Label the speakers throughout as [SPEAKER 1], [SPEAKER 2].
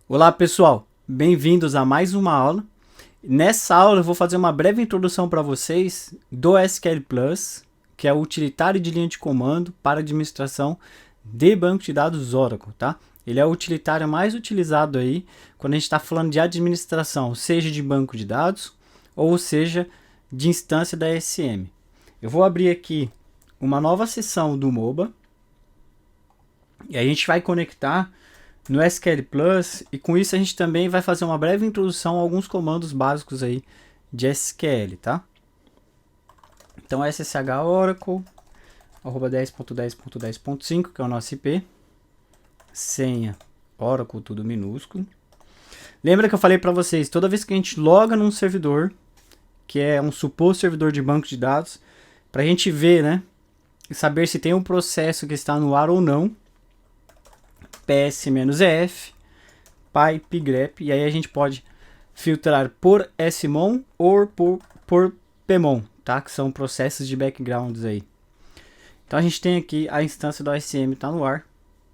[SPEAKER 1] Olá pessoal, bem-vindos a mais uma aula. Nessa aula eu vou fazer uma breve introdução para vocês do SQL Plus, que é o utilitário de linha de comando para administração de banco de dados Oracle, tá? Ele é o utilitário mais utilizado aí quando a gente está falando de administração, seja de banco de dados ou seja de instância da SM. Eu vou abrir aqui uma nova seção do MOBA e a gente vai conectar no SQL Plus, e com isso a gente também vai fazer uma breve introdução a alguns comandos básicos aí de SQL, tá? Então SSH Oracle, arroba 10.10.10.5, que é o nosso IP, senha Oracle, tudo minúsculo. Lembra que eu falei para vocês, toda vez que a gente loga num servidor, que é um suposto servidor de banco de dados, para a gente ver, né, e saber se tem um processo que está no ar ou não, ps-ef, pipe grep, e aí a gente pode filtrar por smon ou por pmon, tá? Que são processos de backgrounds aí. Então a gente tem aqui a instância do OSM tá no ar,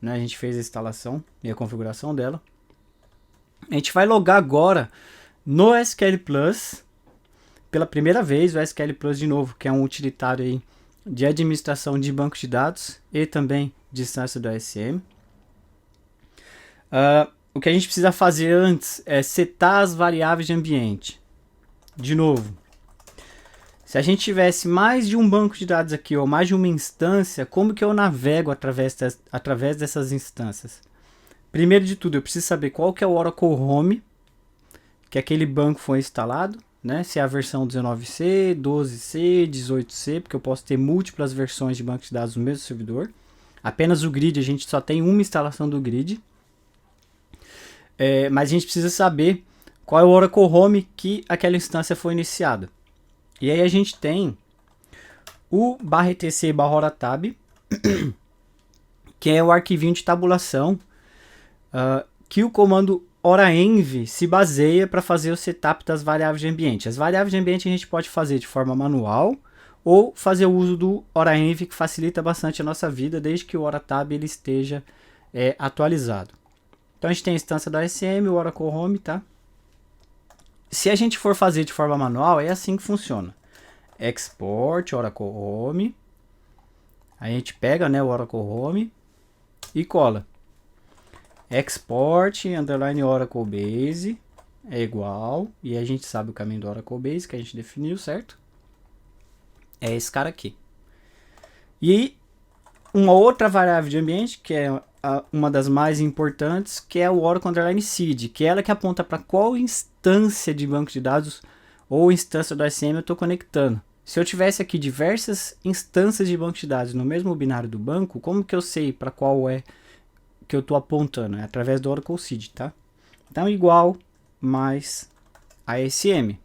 [SPEAKER 1] né? A gente fez a instalação e a configuração dela. A gente vai logar agora no SQL Plus pela primeira vez, o SQL Plus de novo, que é um utilitário aí de administração de bancos de dados e também de instância do OSM. O que a gente precisa fazer antes é setar as variáveis de ambiente. De novo, se a gente tivesse mais de um banco de dados aqui, ou mais de uma instância, como que eu navego através dessas instâncias? Primeiro de tudo, eu preciso saber qual que é o Oracle Home, que aquele banco foi instalado, né? Se é a versão 19C, 12C, 18C, porque eu posso ter múltiplas versões de banco de dados no mesmo servidor. Apenas o grid, a gente só tem uma instalação do grid. Mas a gente precisa saber qual é o Oracle Home que aquela instância foi iniciada. E aí a gente tem o /etc/horatab, que é o arquivinho de tabulação que o comando oraenv se baseia para fazer o setup das variáveis de ambiente. As variáveis de ambiente a gente pode fazer de forma manual ou fazer o uso do oraenv, que facilita bastante a nossa vida, desde que o oratab ele esteja atualizado. Então a gente tem a instância da SM, o Oracle Home, tá? Se a gente for fazer de forma manual, é assim que funciona. Export, Oracle Home. A gente pega, né, o Oracle Home e cola. Export, underline Oracle Base, é igual. E a gente sabe o caminho do Oracle Base que a gente definiu, certo? É esse cara aqui. E uma outra variável de ambiente, que é uma das mais importantes, que é o Oracle Underline Seed, que é ela que aponta para qual instância de banco de dados ou instância do SM eu estou conectando. Se eu tivesse aqui diversas instâncias de banco de dados no mesmo binário do banco, como que eu sei para qual é que eu estou apontando? É através do Oracle Seed, tá? Então, igual mais ASM.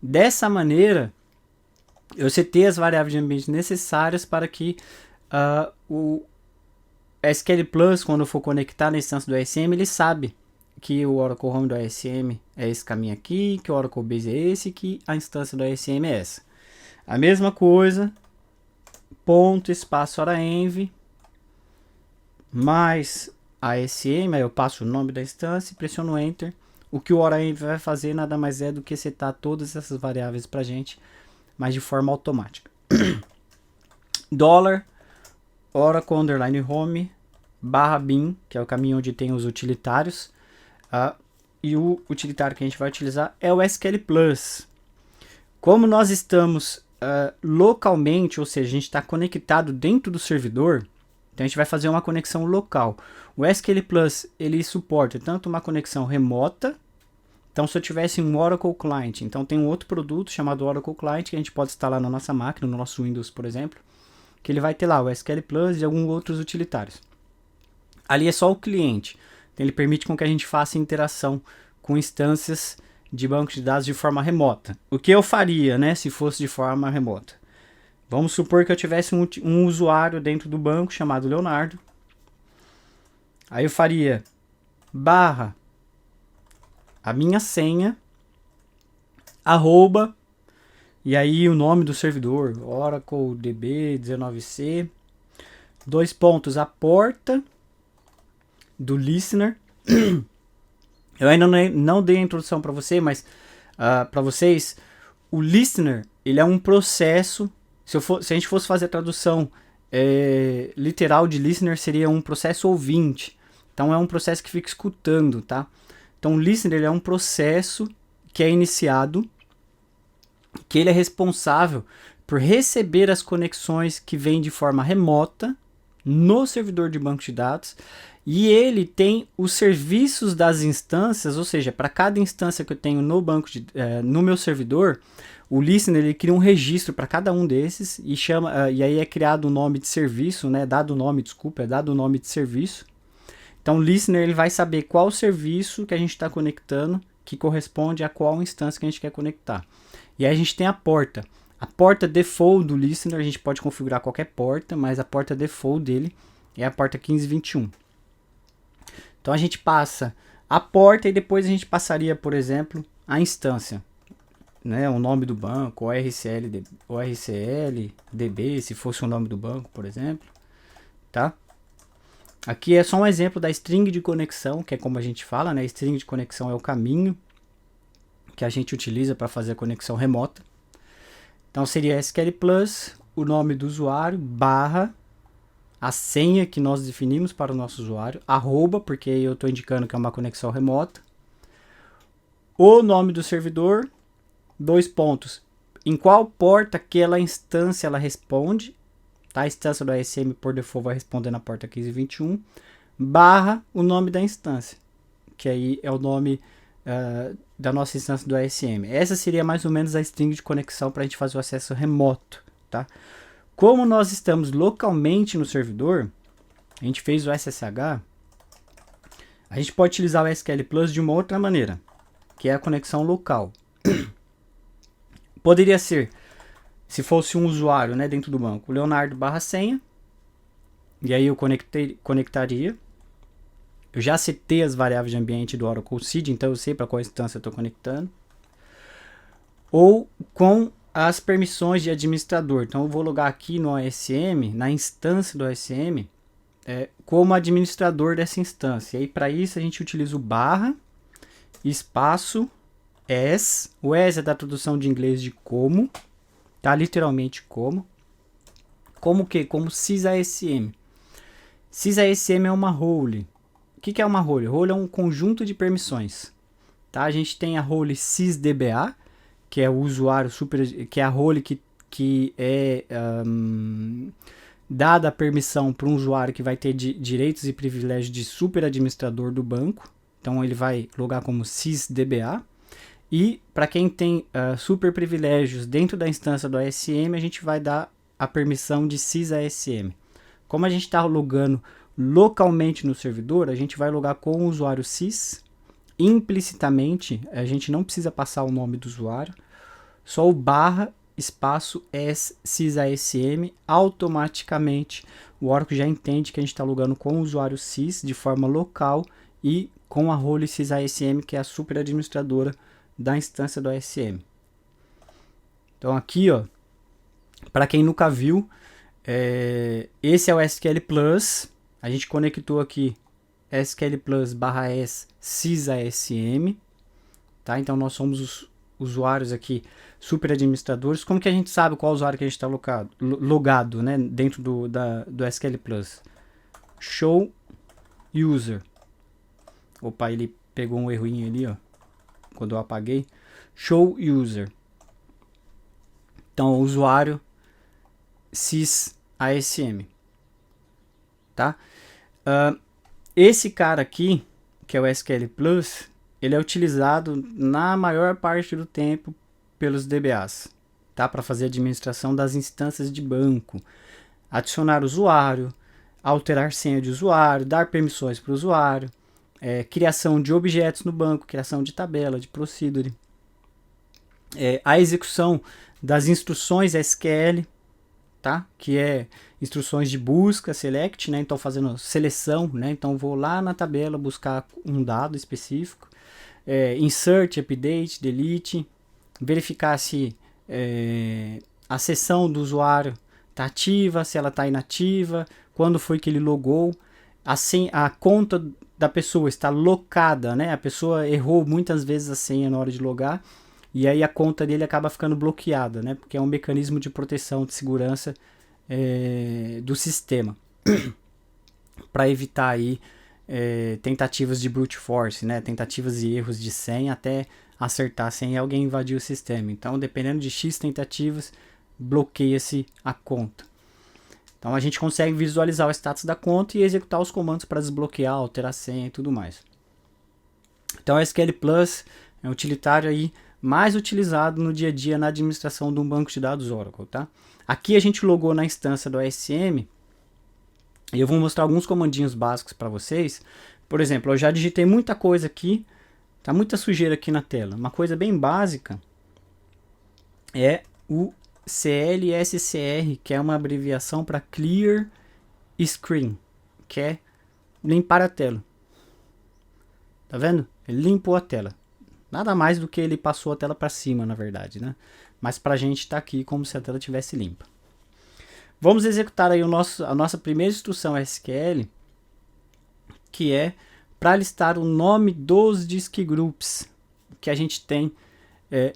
[SPEAKER 1] Dessa maneira, eu setei as variáveis de ambiente necessárias para que o SQL Plus, quando for conectar na instância do ASM, ele sabe que o Oracle Home do ASM é esse caminho aqui, que o Oracle Base é esse, que a instância do ASM é essa. A mesma coisa, ponto, espaço, oraenv, mais ASM, aí eu passo o nome da instância e pressiono Enter. O que o oraenv vai fazer nada mais é do que setar todas essas variáveis pra gente, mas de forma automática. Dollar Oracle Underline Home /bin, que é o caminho onde tem os utilitários, e o utilitário que a gente vai utilizar é o SQL Plus. Como nós estamos localmente, ou seja, a gente está conectado dentro do servidor, então a gente vai fazer uma conexão local. O SQL Plus ele suporta tanto uma conexão remota, então se eu tivesse um Oracle Client, então tem um outro produto chamado Oracle Client que a gente pode instalar na nossa máquina, no nosso Windows, por exemplo, que ele vai ter lá o SQL Plus e alguns outros utilitários. Ali é só o cliente, então ele permite com que a gente faça interação com instâncias de banco de dados de forma remota. O que eu faria, né, se fosse de forma remota? Vamos supor que eu tivesse um usuário dentro do banco chamado Leonardo. Aí eu faria barra a minha senha, arroba, e aí o nome do servidor, Oracle DB 19C, dois pontos, a porta do listener, Eu ainda não dei a introdução para você, mas para vocês, o listener, ele é um processo. Se a gente fosse fazer a tradução literal de listener, seria um processo ouvinte. Então é um processo que fica escutando, tá? Então o listener, ele é um processo que é iniciado, que ele é responsável por receber as conexões que vêm de forma remota no servidor de banco de dados, e ele tem os serviços das instâncias, ou seja, para cada instância que eu tenho no banco no meu servidor, o listener ele cria um registro para cada um desses e chama, e aí é criado o nome de serviço, né? Dado o nome de serviço. Então o listener ele vai saber qual serviço que a gente está conectando que corresponde a qual instância que a gente quer conectar. E aí a gente tem a porta. A porta default do listener, a gente pode configurar qualquer porta, mas a porta default dele é a porta 1521. Então a gente passa a porta e depois a gente passaria, por exemplo, a instância. Né, o nome do banco, ORCL, DB, se fosse o nome do banco, por exemplo. Tá? Aqui é só um exemplo da string de conexão, que é como a gente fala, né? String de conexão é o caminho que a gente utiliza para fazer a conexão remota. Então seria SQL Plus, o nome do usuário, barra, a senha que nós definimos para o nosso usuário, arroba, porque eu estou indicando que é uma conexão remota, o nome do servidor, 2 pontos, em qual porta aquela instância ela responde, tá? A instância do ASM por default vai responder na porta 1521, barra o nome da instância, que aí é o nome da nossa instância do ASM. Essa seria mais ou menos a string de conexão para a gente fazer o acesso remoto, tá? Como nós estamos localmente no servidor, a gente fez o SSH, a gente pode utilizar o SQL Plus de uma outra maneira, que é a conexão local. Poderia ser, se fosse um usuário, né, dentro do banco, Leonardo barra senha, e aí eu conectaria. Eu já setei as variáveis de ambiente do Oracle Seed, então eu sei para qual instância eu estou conectando. Ou com as permissões de administrador. Então eu vou logar aqui no ASM, na instância do ASM, como administrador dessa instância. E aí para isso a gente utiliza o barra, espaço, as. O as é da tradução de inglês de como, tá? Literalmente como. Como o quê? Como sysasm. Sysasm é uma role. O que é uma role? Role é um conjunto de permissões. Tá? A gente tem a role sysdba, que é o usuário que é a role que é dada a permissão para um usuário que vai ter direitos e privilégios de super administrador do banco. Então ele vai logar como sysdba. E para quem tem super privilégios dentro da instância do ASM, a gente vai dar a permissão de sysasm. Como a gente está logando localmente no servidor, a gente vai logar com o usuário sys. Implicitamente, a gente não precisa passar o nome do usuário, só o barra espaço sysasm, automaticamente o Oracle já entende que a gente está logando com o usuário sys de forma local e com a role sysasm, que é a super administradora da instância do ASM. Então aqui, ó, para quem nunca viu, esse é o SQL Plus. A gente conectou aqui SQL Plus barra S sysasm, tá? Então nós somos os usuários aqui super administradores. Como que a gente sabe qual usuário que a gente está logado, né, dentro do SQL Plus? Show user. Opa, ele pegou um errinho ali, ó, quando eu apaguei. Show user. Então o usuário sysasm, tá? Esse cara aqui, que é o SQL Plus, ele é utilizado na maior parte do tempo pelos DBAs, tá? Para fazer a administração das instâncias de banco, adicionar usuário, alterar senha de usuário, dar permissões para o usuário, criação de objetos no banco, criação de tabela, de procedure, a execução das instruções SQL, tá? Que é instruções de busca, select, né? Então fazendo seleção, né? Então vou lá na tabela buscar um dado específico, insert, update, delete, verificar se a sessão do usuário está ativa, se ela está inativa, quando foi que ele logou, a conta da pessoa está locada, né? A pessoa errou muitas vezes a senha na hora de logar e aí a conta dele acaba ficando bloqueada, né? Porque é um mecanismo de proteção, de segurança do sistema para evitar aí tentativas de brute force, né? Tentativas e erros de senha até acertar sem alguém invadir o sistema. Então, dependendo de X tentativas, bloqueia-se a conta. Então, a gente consegue visualizar o status da conta e executar os comandos para desbloquear, alterar a senha e tudo mais. Então, o SQL Plus é um utilitário aí mais utilizado no dia a dia na administração de um banco de dados Oracle, tá? Aqui a gente logou na instância do ASM e eu vou mostrar alguns comandinhos básicos para vocês. Por exemplo, eu já digitei muita coisa aqui, tá muita sujeira aqui na tela. Uma coisa bem básica é o CLSCR, que é uma abreviação para Clear Screen, que é limpar a tela. Tá vendo? Ele limpou a tela. Nada mais do que ele passou a tela para cima, na verdade, né? Mas para a gente está aqui como se a tela tivesse limpa. Vamos executar aí a nossa primeira instrução SQL, que é para listar o nome dos disk groups que a gente tem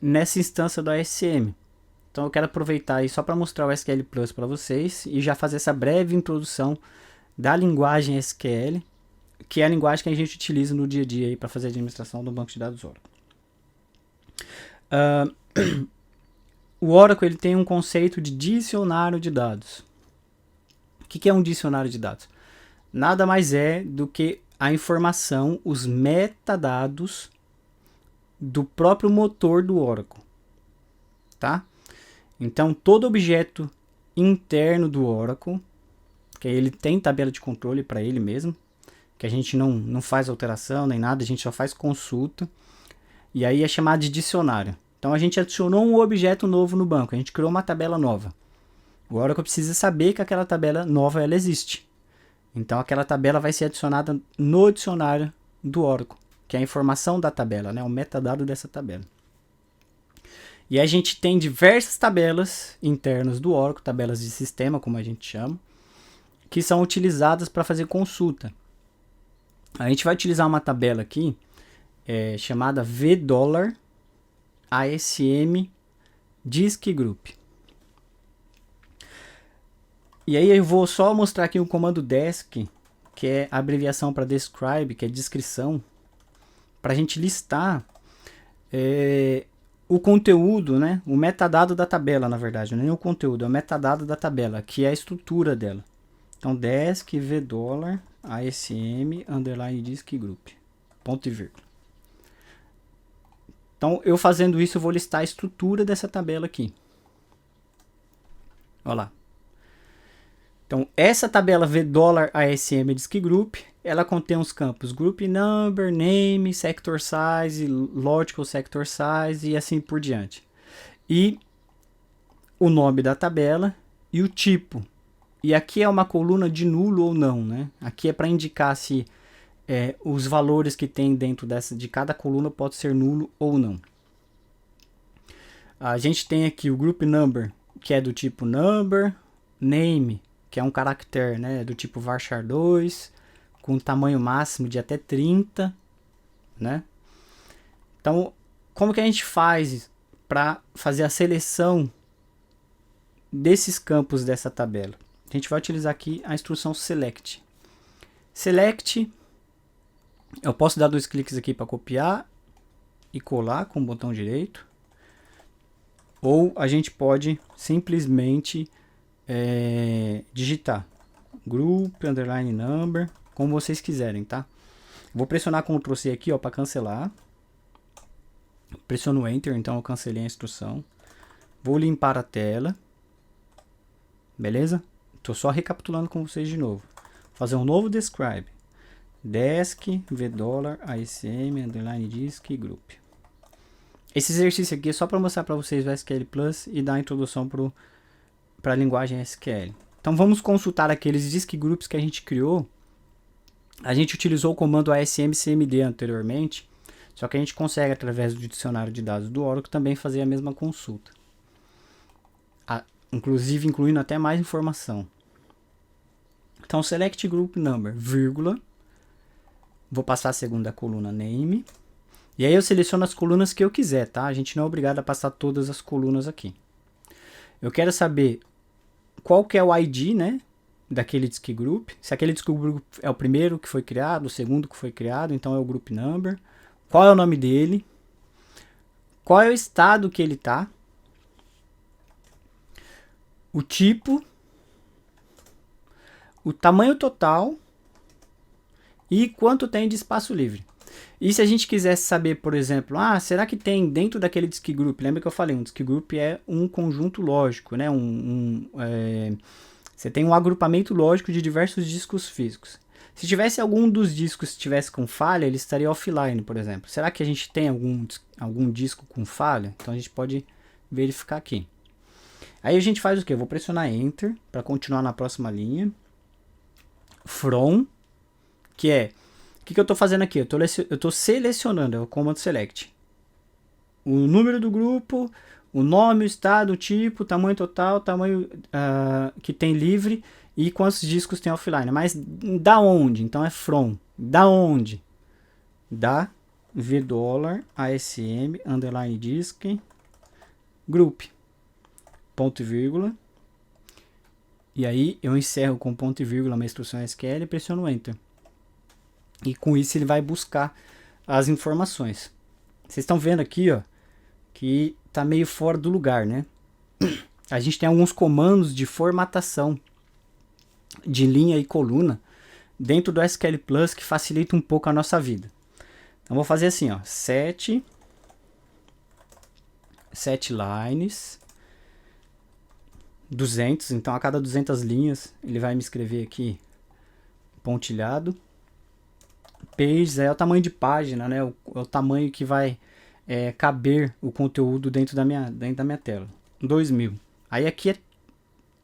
[SPEAKER 1] nessa instância do ASM. Então eu quero aproveitar aí só para mostrar o SQL Plus para vocês e já fazer essa breve introdução da linguagem SQL, que é a linguagem que a gente utiliza no dia a dia para fazer a administração do banco de dados Oracle. O Oracle ele tem um conceito de dicionário de dados. O que é um dicionário de dados? Nada mais é do que a informação, os metadados do próprio motor do Oracle. Tá? Então, todo objeto interno do Oracle, que ele tem tabela de controle para ele mesmo, que a gente não faz alteração nem nada, a gente só faz consulta, e aí é chamado de dicionário. Então, a gente adicionou um objeto novo no banco, a gente criou uma tabela nova. O Oracle precisa saber que aquela tabela nova ela existe. Então, aquela tabela vai ser adicionada no dicionário do Oracle, que é a informação da tabela, né? O metadado dessa tabela. E a gente tem diversas tabelas internas do Oracle, tabelas de sistema, como a gente chama, que são utilizadas para fazer consulta. A gente vai utilizar uma tabela aqui chamada $ASM Disk Group. E aí eu vou só mostrar aqui o comando desc, que é a abreviação para describe, que é descrição, para a gente listar o conteúdo, né? O metadado da tabela, na verdade, não é nem o conteúdo, é o metadado da tabela, que é a estrutura dela. Então, desc $ASM underline disk group, ponto e vírgula. Então, eu fazendo isso, eu vou listar a estrutura dessa tabela aqui. Olha lá. Então, essa tabela $ASM disk group, ela contém os campos group number, name, sector size, logical sector size e assim por diante. E o nome da tabela e o tipo. E aqui é uma coluna de nulo ou não, né? Aqui é para indicar se os valores que tem dentro de cada coluna pode ser nulo ou não. A gente tem aqui o group number, que é do tipo number, name, que é um caractere, né, do tipo varchar 2, com tamanho máximo de até 30, né? Então, como que a gente faz para fazer a seleção desses campos dessa tabela? A gente vai utilizar aqui a instrução select. Select, eu posso dar 2 cliques aqui para copiar e colar com o botão direito, ou a gente pode simplesmente digitar group underline number, como vocês quiserem, tá? Vou pressionar Ctrl C aqui, ó, para cancelar. Pressiono Enter, então eu cancelei a instrução. Vou limpar a tela. Beleza? Tô só recapitulando com vocês de novo. Fazer um novo describe. Desc $ASM underline disk group. Esse exercício aqui é só para mostrar para vocês o SQL Plus e dar a introdução para a linguagem SQL. Então vamos consultar aqueles disk groups que a gente criou. A gente utilizou o comando asm-cmd anteriormente, só que a gente consegue através do dicionário de dados do Oracle também fazer a mesma consulta. Inclusive incluindo até mais informação. Então select group number, vírgula, Vou passar a segunda coluna name. E aí eu seleciono as colunas que eu quiser, tá? A gente não é obrigado a passar todas as colunas aqui. Eu quero saber qual que é o ID, né? Daquele disk group. Se aquele disk group é o primeiro que foi criado, o segundo que foi criado, então é o group number. Qual é o nome dele? Qual é o estado que ele tá? O tipo, o tamanho total e quanto tem de espaço livre. E se a gente quisesse saber, por exemplo, será que tem dentro daquele disk group? Lembra que eu falei, um disk group é um conjunto lógico, né? Você tem um agrupamento lógico de diversos discos físicos. Se tivesse algum dos discos que tivesse com falha, ele estaria offline, por exemplo. Será que a gente tem algum disco com falha? Então a gente pode verificar aqui. Aí a gente faz o quê? Eu vou pressionar Enter para continuar na próxima linha. From, que é... O que eu estou fazendo aqui? Eu estou selecionando, é o Command Select. O número do grupo, o nome, o estado, o tipo, o tamanho total, o tamanho que tem livre e quantos discos tem offline. Mas da onde? Então é from. Da onde? Da $ASM underline disk group. Ponto e vírgula. E aí eu encerro com ponto e vírgula uma instrução SQL e pressiono Enter. E com isso ele vai buscar as informações. Vocês estão vendo aqui, ó, que tá meio fora do lugar, né? A gente tem alguns comandos de formatação de linha e coluna dentro do SQL Plus que facilita um pouco a nossa vida. Então vou fazer assim, ó, set lines 200, então a cada 200 linhas ele vai me escrever aqui pontilhado. Pages é o tamanho de página, né? O tamanho que vai caber o conteúdo dentro da minha tela. 2000. Aí aqui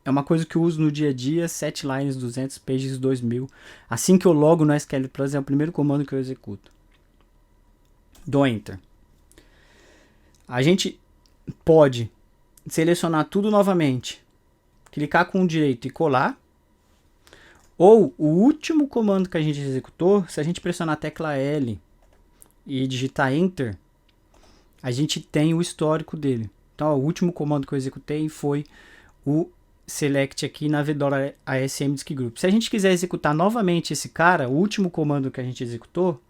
[SPEAKER 1] é uma coisa que eu uso no dia a dia, set lines 200, pages 2000. Assim que eu logo no SQL Plus é o primeiro comando que eu executo. Dou Enter. A gente pode selecionar tudo novamente, clicar com o direito e colar. Ou o último comando que a gente executou, se a gente pressionar a tecla L e digitar Enter, a gente tem o histórico dele. Então, ó, o último comando que eu executei foi o select aqui na Vedora ASM Disk Group. Se a gente quiser executar novamente esse cara, o último comando que a gente executou,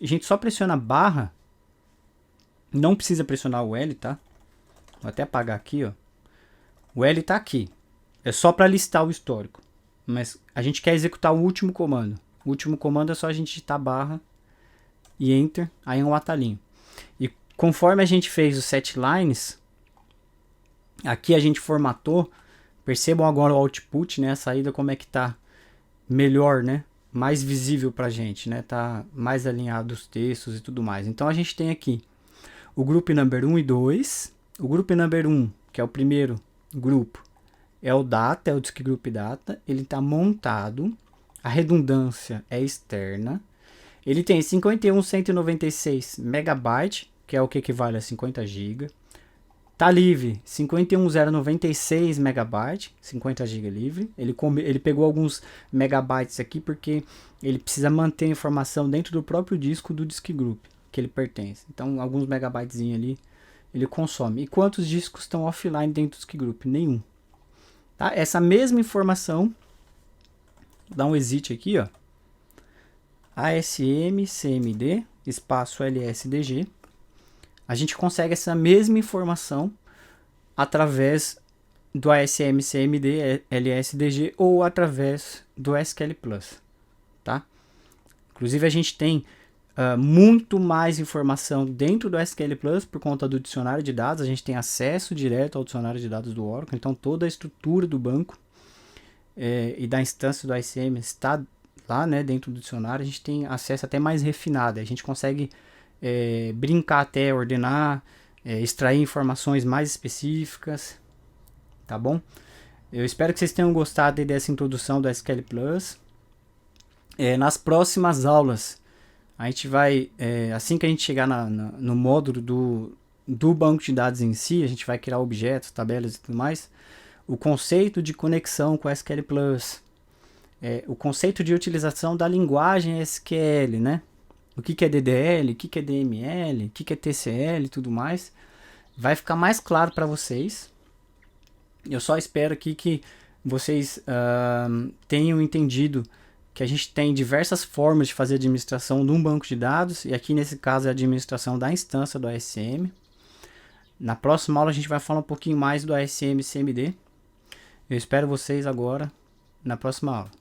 [SPEAKER 1] a gente só pressiona barra, não precisa pressionar o L, tá? Vou até apagar aqui, ó. O L tá aqui. É só para listar o histórico. Mas a gente quer executar o último comando. O último comando é só a gente digitar barra e Enter, aí é um atalhinho. E conforme a gente fez os set lines, aqui a gente formatou. Percebam agora o output, né? A saída como é que tá melhor, né? Mais visível pra gente, né? Tá mais alinhado os textos e tudo mais. Então a gente tem aqui o group number 1 e 2. O group number 1, que é o primeiro grupo, é o data, é o disk group data. Ele está montado. A redundância é externa. Ele tem 51.196 MB, que é o que equivale a 50 GB. Tá livre 51.096 MB, 50 GB livre. Ele pegou alguns megabytes aqui porque ele precisa manter a informação dentro do próprio disco do disk group que ele pertence. Então, alguns megabytes ali ele consome. E quantos discos estão offline dentro do disk group? Nenhum. Tá? Essa mesma informação, dá um exit aqui, ó. ASM CMD espaço LSDG. A gente consegue essa mesma informação através do ASM CMD LSDG ou através do SQL Plus, tá? Inclusive a gente tem muito mais informação dentro do SQL Plus por conta do dicionário de dados. A gente tem acesso direto ao dicionário de dados do Oracle, então toda a estrutura do banco e da instância do ASM está lá, né, dentro do dicionário. A gente tem acesso até mais refinado, a gente consegue brincar até, ordenar, extrair informações mais específicas, tá bom? Eu espero que vocês tenham gostado dessa introdução do SQL Plus. Nas próximas aulas a gente vai, assim que a gente chegar no módulo do banco de dados em si, a gente vai criar objetos, tabelas e tudo mais. O conceito de conexão com SQL Plus, o conceito de utilização da linguagem SQL, né? o que é DDL, o que é DML, o que é TCL e tudo mais. Vai ficar mais claro para vocês. Eu só espero aqui que vocês tenham entendido que a gente tem diversas formas de fazer administração de um banco de dados, e aqui nesse caso é a administração da instância do ASM. Na próxima aula a gente vai falar um pouquinho mais do ASM CMD. Eu espero vocês agora na próxima aula.